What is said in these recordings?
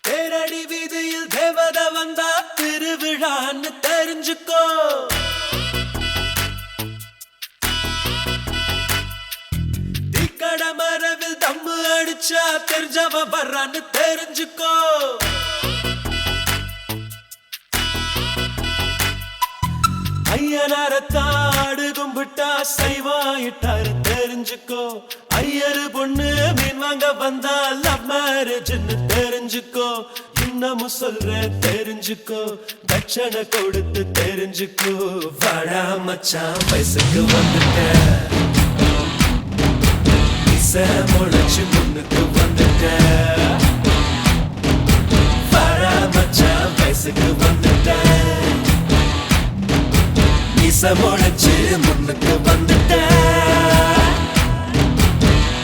தேரடி வீதியில் தேவதை வந்தா திருவிழான்னு தெரிஞ்சுக்கோ. தீக்கட மரவில் தம்மு அடிச்சா தெரிஞ்சவ வர்றான்னு தெரிஞ்சுக்கோ. ஐயனாரத்தாடு கும்பிட்டா சைவாயிட்டாரு தெரிஞ்சுக்கோ. ஐயரு பொண்ணு மீன் வாங்க வந்தா லவ் மேரேஜ்னு தெரிஞ்சுக்கோ. இன்னமும் சொல்றேன் தெரிஞ்சுக்கோ, தட்சணை கொடுத்து தெரிஞ்சுக்கோ. வாடா மச்சான் வயசுக்கு வந்துட்ட, இசை முளைச்சு முன்னுக்கு வந்துட்ட. வாடா மச்சான் வயசுக்கு வந்துட்ட, இசை முளைச்சு முன்னுக்கு வந்துட்ட.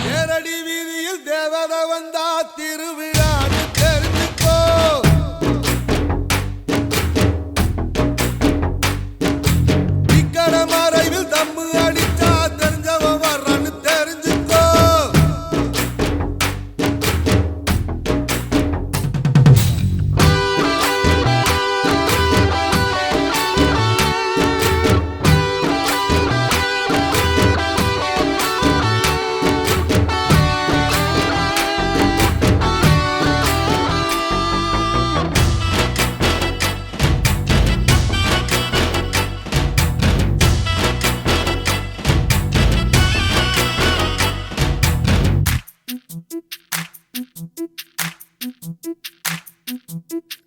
தேரடி வீதியில் தேவதை வந்தா திருவிழான்னு தெரிஞ்சுக்கோ. இக்கட மறைவில் தம்மு அடிச்சா தெரிஞ்சவன் வர்றான்னு தெரிஞ்சுக்கோ.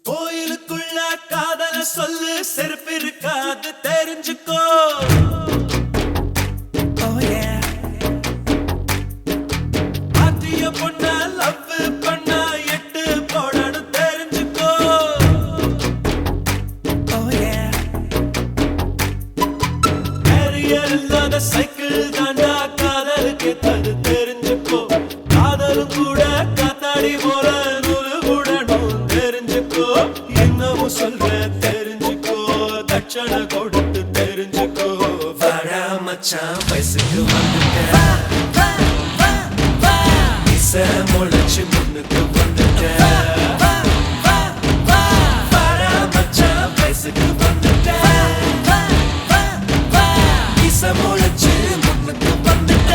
கோயிலுக்குள்ள காதல சொல்லு, செருப்பு இருக்காது தெரிஞ்சுக்கோ. பாத்திய பொண்ண லவ் பண்ண எட்டு போடணும் தெரிஞ்சுக்கோ. கேரியர் இல்லாத சைக்கிள் தாண்டா காதலுக்கு தது தெரிஞ்சுக்கோ. காதலும் கூட காத்தாடி போல என்னவும் சொல்ற தெரிஞ்சுக்கோ, தட்சணை கொடுத்து தெரிஞ்சுக்கோ. வாடா மச்சான் வயசுக்கு வந்துட்ட, இசை முளைச்சு முன்னுக்கு வந்துட்ட. வாடா மச்சான் வயசுக்கு வந்துட்ட, இசை முளைச்சு முன்னுக்கு வந்துட்ட.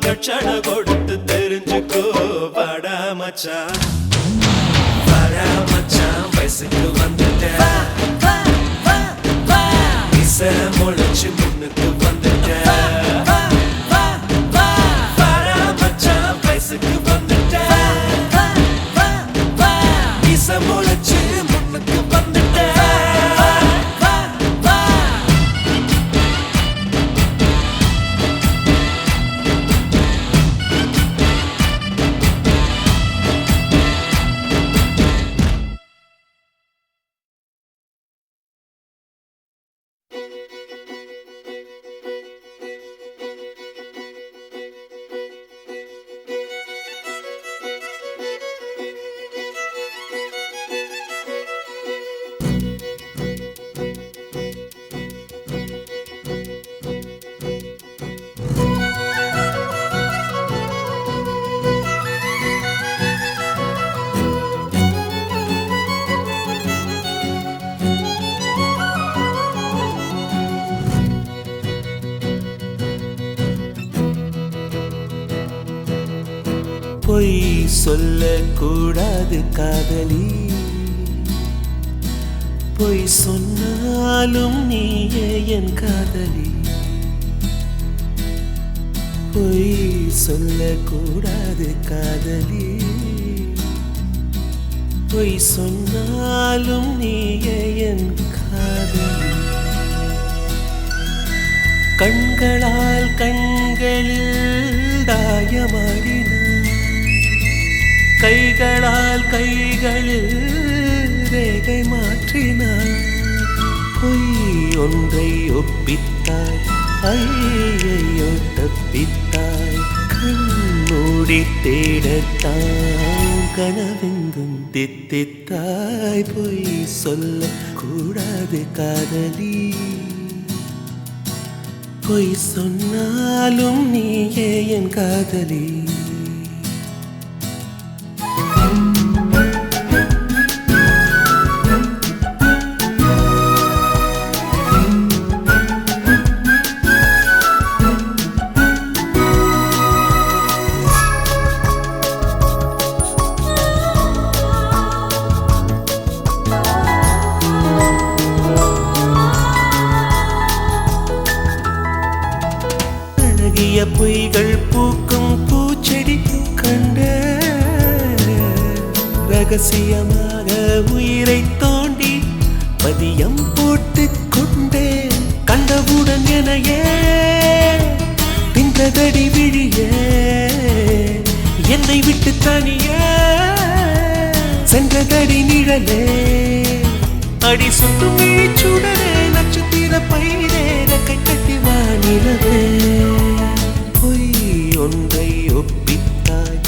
தட்சணை கொடுத்து தெரிஞ்சுக்கோ. வாடா மச்சான், வாடா மச்சான் வயசுக்கு வந்துட்ட, இசை முளைச்சு முன்னுக்கு வந்துட்ட. வாடா மச்சான் வயசுக்கு வந்துட்ட, இசை முளைச்சு முன்னுக்கு வந்துட்ட. பொய் சொல்லக்கூடாது காதலி, பொய் சொன்னாலும் நீயே என் காதலி. பொய் சொல்லக்கூடாது காதலி, பொய் சொன்னாலும் நீயே என் காதலி. கண்களால் கண்களில் தாயமாடினார், கைகளால் கைகளில் ரேகை மாற்றினார். பொய் ஒன்றை ஒப்பித்தாய், ஐயையோ தப்பித்தாய். கண்மூடி தேடத்தான் கனவெங்கும் தித்தித்தாய். பொய் சொல்ல கூடாது காதலி, பொய் சொன்னாலும் நீயே என் காதலி. பொய்கள் பூக்கும் பூச்செடி கண்ட, ரகசியமாக உயிரை தோண்டி பதியம் போட்டு கொண்டேன். கண்டவுடன் எனையே தின்றதடி விழியே, என்னை விட்டு தனியே சென்றதடி நிழலே. அடி சுட்டும் விழிச்சுடனே நட்சத்திர பயிரே ரெக்கை கட்டி வானிலவே. பொய் ஒன்றை ஒப்பித்தாய்,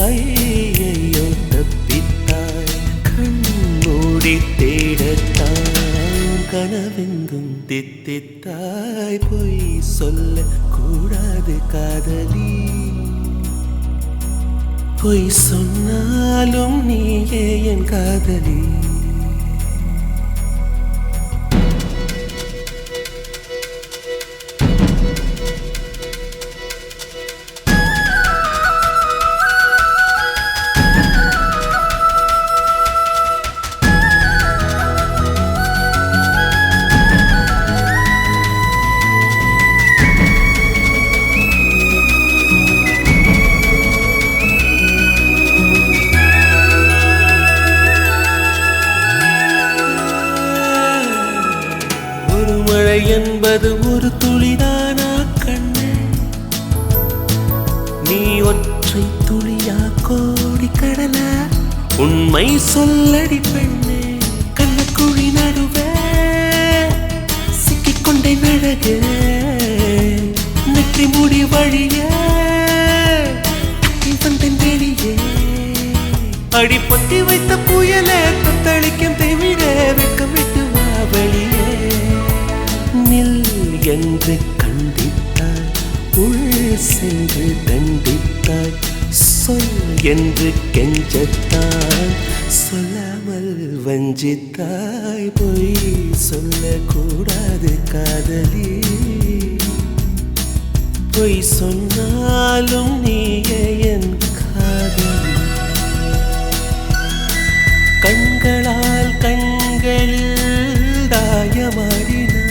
ஐயையோ தப்பித்தாய். கண்மூடி தேடத்தான் கனவெங்கும் தித்தித்தாய். பொய் சொல்ல கூடாது காதலி, பொய் சொன்னாலும் நீயே என் காதலி. என்பது ஒரு துளிதானா கண்ணே, நீ ஒற்றை துளியா கோடி கடலா? உண்மை சொல்லடி பெண்ணே, கண்ணக்குழி நடுவே சிக்கிக்கொண்டே நழகே. நெற்றி முடி வழியே வந்தேன் வெளியே. அடி பொத்தி வைத்த புயலே தத்தளிக்கும் திமிரே, வெக்கம் விட்டு வா வெளியே. நில் என்று கண்டித்தாய், உள் சென்று தண்டித்தாய். சொல் என்று கெஞ்சத்தாய், சொல்லாமல் வஞ்சித்தாய். பொய் சொல்லக்கூடாது காதலி, பொய் சொன்னாலும் நீயே என் காதலி. கண்களால் கண்களில் தாயமாடினார்,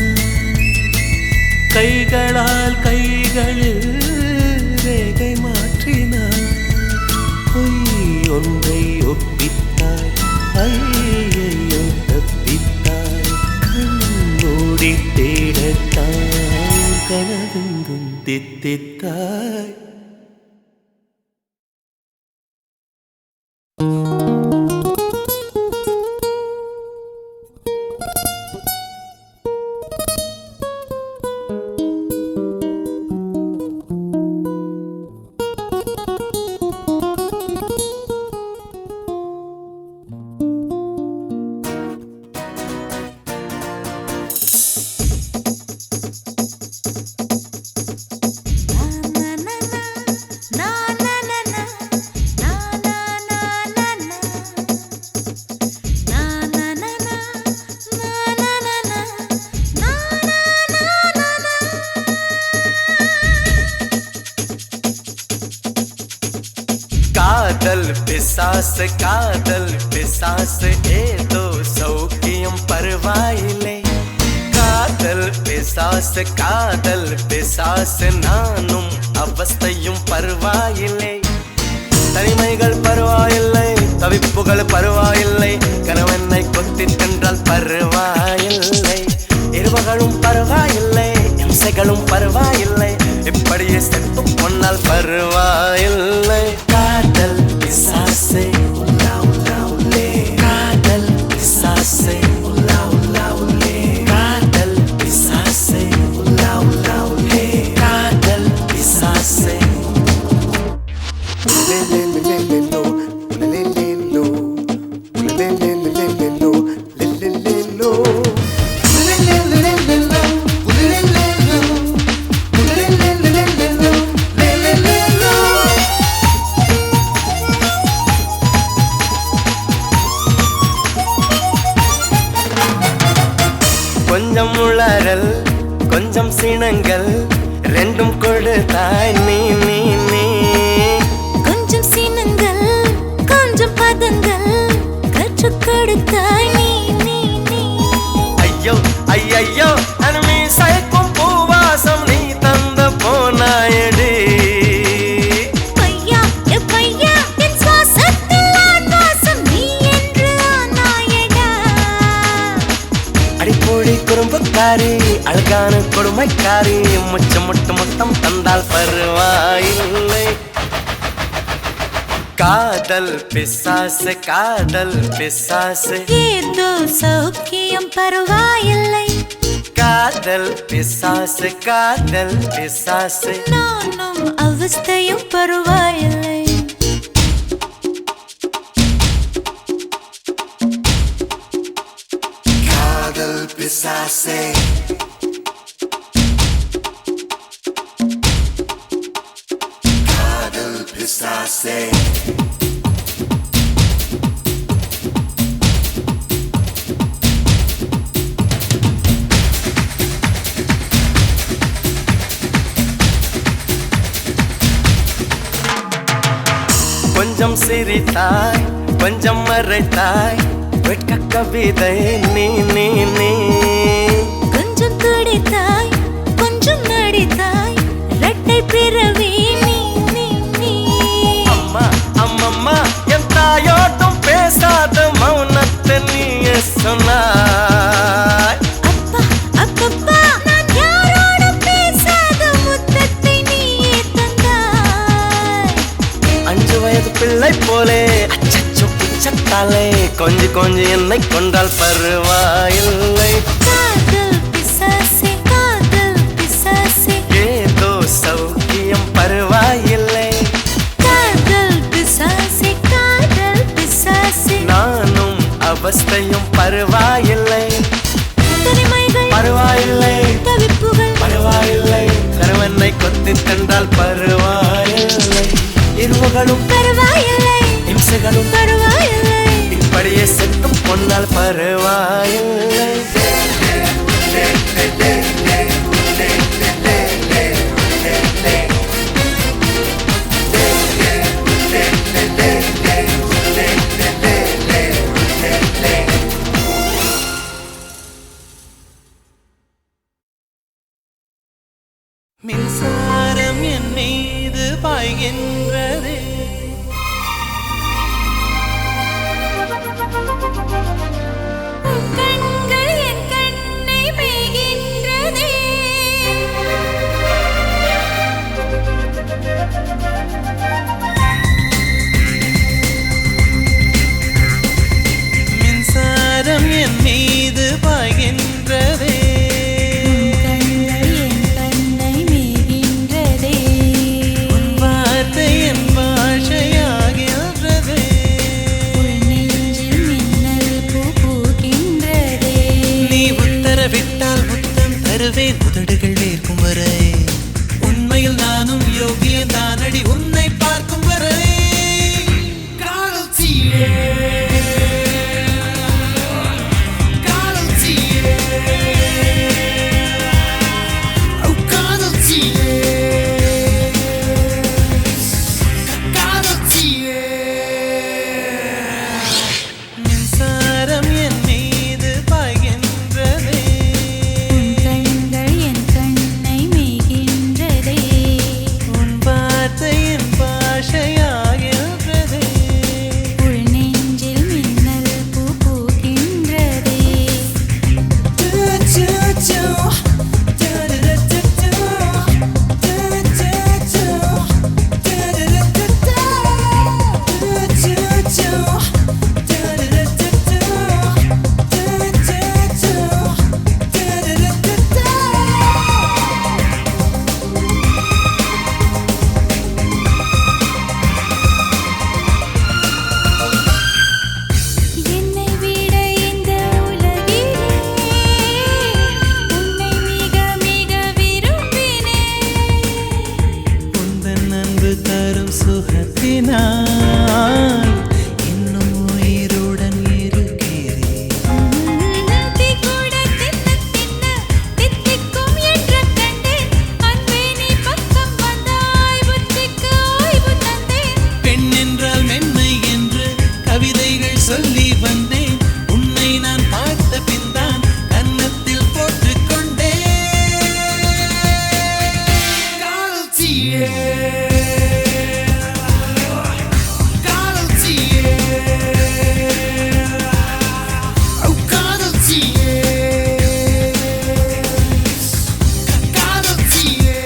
கைகளால் கைகளில் ரேகை மாற்றினார். பொய் ஒன்றை ஒப்பித்தாய், ஐயையோ தப்பித்தாய். கண்மூடி தேடத்தான் கனவெங்கும் தித்தித்தாய். na na na பிசாசு காதல் பிசாசு ஏதோ சௌக்கியம் பரவாயில்லை காதல் பிசாசு நானும் அவஸ்தையும் பரவாயில்லை தனிமைகள் பரவாயில்லை தவிப்புகள் பரவாயில்லை கணவனை கொத்தி தின்றால் பரவாயில்லை இருவகளும் பரவாயில்லை இம்சைகளும் பரவாயில்லை இப்படியே செத்து பொன்னால் பரவாயில்லை காதல் பிசாசு உலா உலா உலே காதல் பிசாசு உலா உலா உலே காதல் பிசாசு உலா உலா உலே காதல் பிசாசு கொஞ்சம் உளறல் கொஞ்சம் சினங்கள் ரெண்டும் கொடுத்தாய் நீ நீ நீ கொஞ்சம் சினங்கள் கொஞ்சம் பதங்கள் கற்றுக் கொடுத்தாய் நீ நீ நீ ஐயோ ஐயோ அனுமி சைக்கும் பூவாசம் நீ தந்த போனாயடி பையா பையா என் சுவாசத்தில் ஆன்வாசம் நீ என்று ஆனாயடா அடிப்பொழி குறும்புக்காரி அழகான கொடுமைக்காரி முச்சம் முட்டு மொத்தம் தந்தால் பரவாயில்லை காதல் பிசாசு ஏதோ சௌக்கியம் பரவாயில்லை காதல் பிசாசு நானும் அவஸ்தையும் பரவாயில்லை காதல் பிசாசே காதல் பிசாசே கொஞ்சம் சிரித்தாய் கொஞ்சம் மறைத்தாய் வெட்க கவிதை நீ நீ நீ கொஞ்சம் துடித்தாய் கொஞ்சம் நடித்தாய் இரட்டை பிறவி நீ நீ நீ அம்மா அம்மம்மா என் தாயோட்டும் பேசாத மௌனத்தை நீயே சொன்னாய் அப்பா அப்பப்பா நான் யாரோடும் பேசாத முத்தத்தை நீயே தந்தாய் 5 வயது பிள்ளை போலே அச்சச்சோ புச்சத்தாலே கொஞ்சி என்னை கொண்டால் பரவாயில்லை காதல் பிசாசே ஏதோ சௌக்கியம் பரவாயில்லை காதல் பிசாசே நானும் அவஸ்தையும் பரவாயில்லை தனிமைகள் பரவாயில்லை தவிப்புகள் பரவாயில்லை கணவனை கொத்தி தந்தால் பரவாயில்லை இருவகளும் பரவாயில்லை இம்சைகளும் பரவாயில்லை இப்படியே செத்தும் பொன்னால் பரவாயில்லை மின்சாரம் என் மீது பாய்கின்றதே கண்கள் என் கண்ணை மேய்கின்றதே மின்சாரம் என் மீது பாய்கின்றதே கண்கள் என் கண்ணை மேய்கின்றதே வார்த்தை என் பாஷை தீயே காதல் தீயே காதல் தீயே காதல் தீயே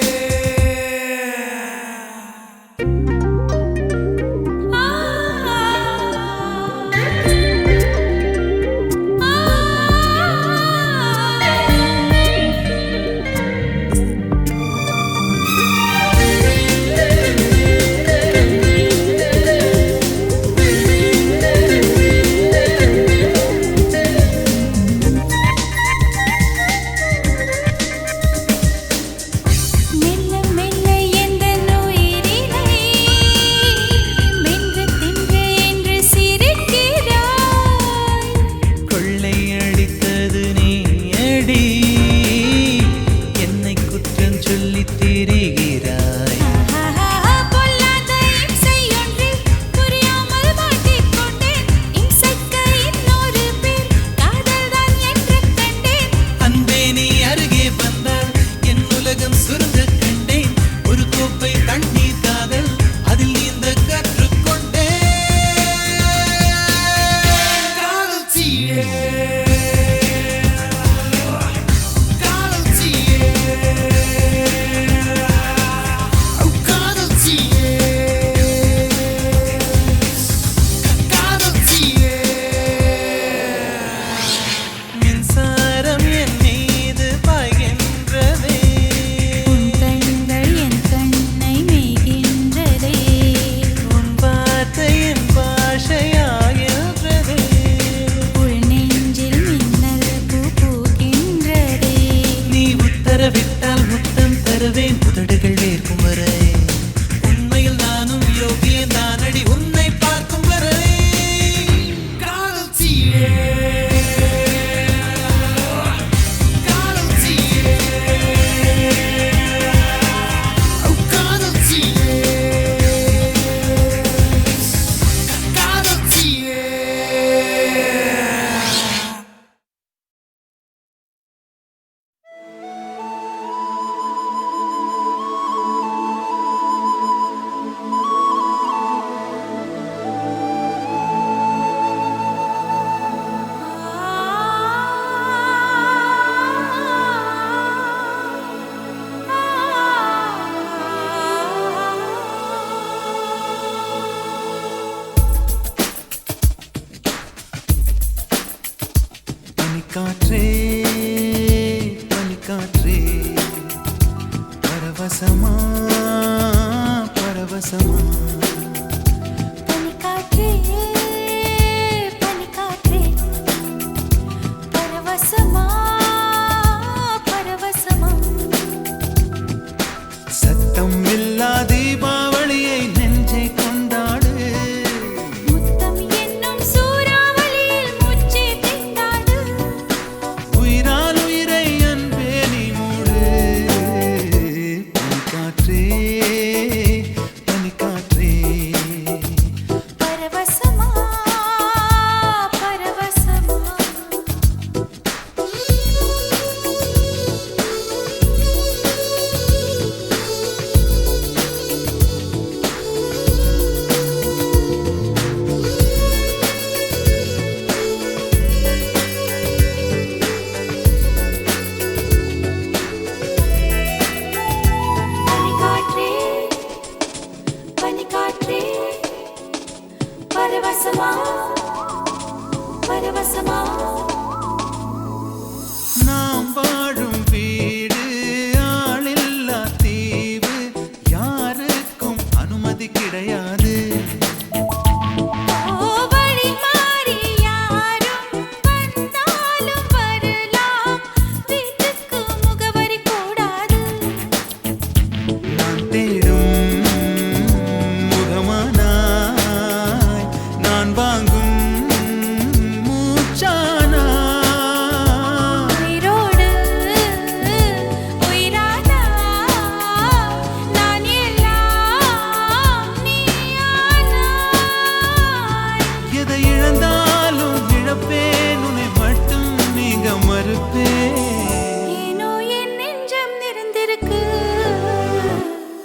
மெல்ல மெல்ல எந்தன் உயிரினை மென்று தின்று என்று சிரிக்கிறாய். கொள்ளையடித்தது நீயடி என்னை குற்றம் சொல்லித் திரிகிறாய் ஆஹா, பொல்லாத இம்சையொன்றில் புரியாமல் மாட்டிக்கொண்டேன். இம்சைக்கு இன்னொரு பேர் காதல்தான் என்று கண்டேன். அன்பே நீ அருகே வந்தால் என் உலகம் சுருங்க கண்டேன் ஒரு கோப்பை தண்ணீர் காதல் அதில் நீந்த கற்றுக்கொண்டேன் காதல் தீயே காதல் தீயே காதல் தீயே காதல் தீயே மின்சாரம் என் மீது பாய்கின்றதே உன் கண்கள் என் கண்ணை மேய்கின்றதே. உன் வார்த்தை என் பாஷையாகின்றதே உள் நெஞ்சில் மின்னல் பூ பூக்கின்றதே. நீ உத்தரவிட்டால் முத்தம் தருவேன் உதடுகள் வேர்க்கும் வரை உண்மையில் நானும் யோகியன் தானடி உன்னை பார்க்கும் வரை காதல் தீயே காதல் தீயே காதல் தீயே காதல் தீயே பனிக்காற்றே பனிக்காற்றே பரவசமா பரவசமா பனிக்காற்றே பனிக்காற்றே பரவசமா பரவசமா. சத்தம் இல்லா தீபாவளியை நெஞ்சை கொண்டாடு முத்தம் என்னும் சூறாவளியில் மூச்சே திண்டாடு. உயிரால் உயிரை அன்பே நீ மூடு பனிக்காற்றே பனிக்காற்றே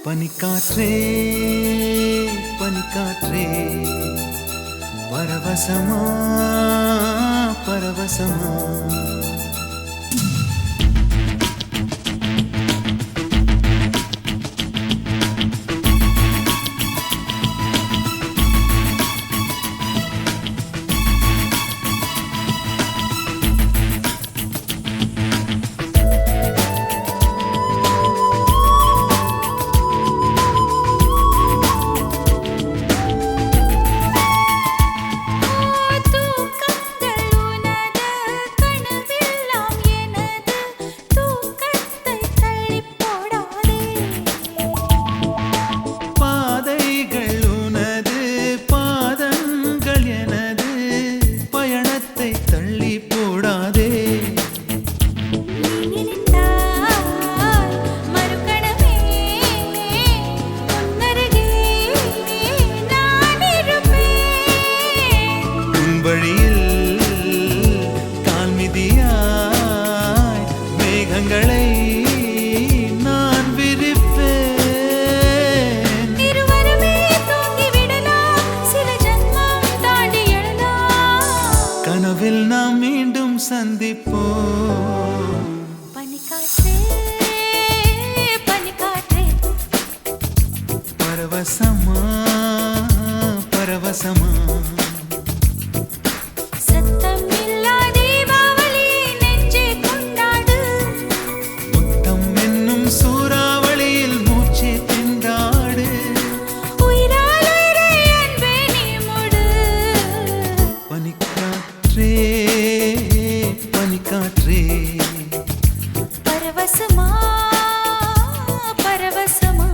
பனிக்காற்றே பனிக்காற்றே பரவசமா பரவசமா தூக்கங்கள் உனது கனவெல்லாம் எனது தூக்கத்தை தள்ளிப் போடாதே பாதைகள் உனது பாதங்கள் எனது பயணத்தை தள்ளி போடாதே நீ நினைத்தால் மறுகணமே உன்னருகே நான் இருப்பேன் உன் வழியில் கால்மிதியாய் மேகங்களை நான் விரிப்பேன் இருவருமே தூங்கிவிடலாம் சில ஜன்மம் தாண்டி எழலாம் கனவில் நாம் மீண்டும் சந்திப்போம் பனிக்காற்றே பனிக்காற்றே பரவசமா பரவசமா சத்தமில்லா தீபாவளி நெஞ்சே கொண்டாடு முத்தம் என்னும் சூறாவளியில் மூச்சே திண்டாடு உயிரால் உயிரை அன்பே நீ முடு பனிக்காற்றே பனிக்காற்றே பரவசமா பரவசமா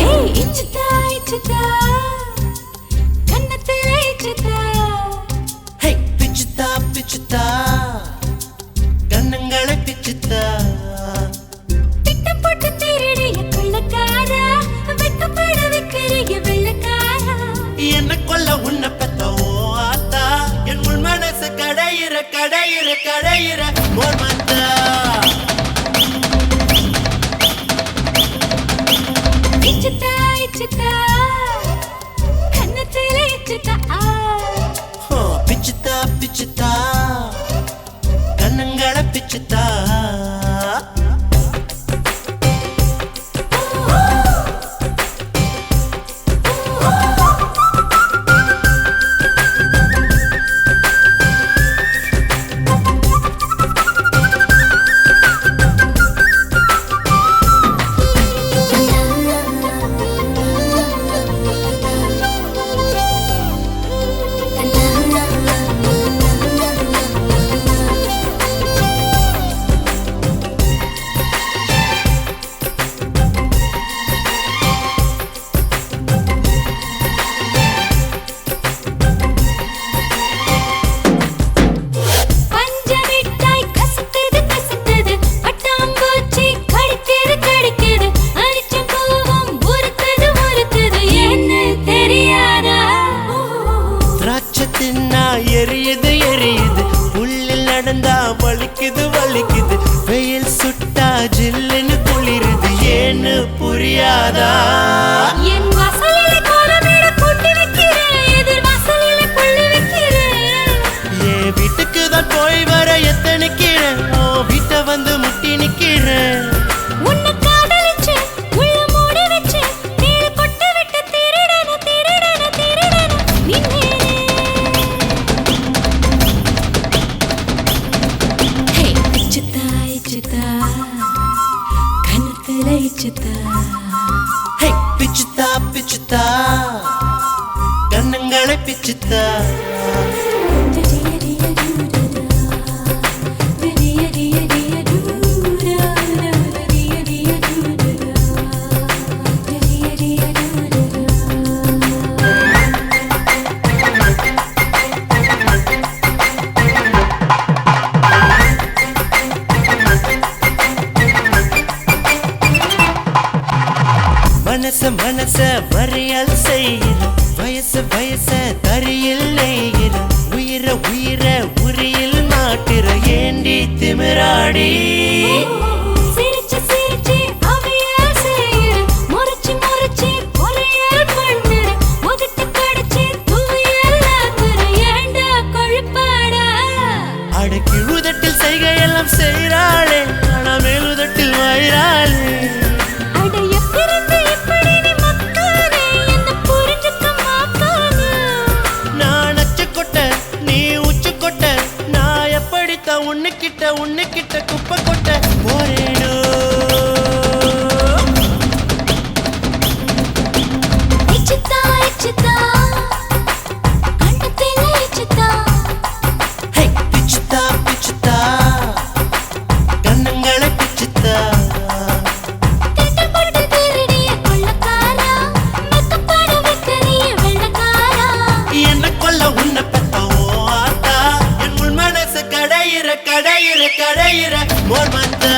ஏய் இச்சுதா இச்சுதா கண்ணத்துல இச்சுதா ஹே பிச்சுத்தா பிச்சுத்தா கண்ணங்களை பிச்சுத்தா திட்டம் போட்டு திருடிய கொள்ளக்காரா வெக்கப்பட வைக்கிறிய வெள்ளக்காரா என்ன கொல்ல உன்னை பெத்த ஓ ஆத்தா என் உள் மனசு கடையிற கடையிற கடையிற ஓர் மாத்தா இச்சுதா இச்சுதா கண்ணத்துல இச்சுதா ஹோ பிச்சுத்தா பிச்சுத்தா கண்ணங்களை பிச்சுத்தா பஞ்சமிட்டாய் கசக்குது கசக்குது பட்டாம்பூச்சி கடிக்குது கடிக்குது அரிச்சம் பூவும் உறுத்துது உறுத்துது என்ன தெரியாதா திராட்சை தின்னா எரியுது எரியுது புல்லில் நடந்தா வலிக்குது வலிக்குது வெயில் சுட்டா ஜில்லுன்னு குளிருது ஏன்னு புரியாதா என் வாசலில கோலமேட கூட்டி வைக்கிறேன் எதிர் வாசலில புள்ளி வைக்கிறேன் என் வீட்டுக்கு தான் போய் வர எத்தனைக்கிறேன் ஓ வீட்டை வந்து முட்டி நிக்கிறேன் உன்னை காதலிச்சு உள்ள மூடி வச்சு நீர் கொட்டு விட்டு திருடன திருடன திருடன நின்னே ஹே இச்சுதா இச்சுதா கண்ணத்துல இச்சுதா ஹே பிச்சுத்தா பிச்சுத்தா கண்ணங்களை பிச்சுத்தா மனச மறியல் செய்கிற வயச தரியில் நெய்கிற உயிர உரியில் மாட்டுற ஏண்டி திமிராடி சிரிச்சு சிரிச்சு அவியல் செய்யற முறைச்சு முறைச்சு பொரியல் பண்ணுற ஒதுட்டு கடிச்சு துவையல் ஆக்குற ஏண்டா கொழுப்பாடா அடக்கிழுதட்டில் செய்கையெல்லாம் செய்கிறாளே ஆனா மேலுதட்டில் வாயிறாளே அட எப்பிருந்து இப்படி நீ மக்கானே என்ன புரிஞ்சுக்க மாட்டானே நான் அச்சுக்கொட்ட நீ உச்சுக்கொட்ட நான் எப்படித்தான் உன்னுக்கிட்ட குப்பை கொட்ட போறேனோ இச்சித்தா கண்ணத்தில இச்சித்தா ஹே பிச்சுத்தா கண்ணங்களை பிச்சுத்தா திட்டம் போட்டு திருடிய கொள்ளக்காரா மெத்தப்பாட வைக்கிறிய வெள்ளக்காரா என்ன கொல்ல உன்னை பெத்த ஓ ஆத்தா என் உள் மனசு கடையிற மோர் மாத்தா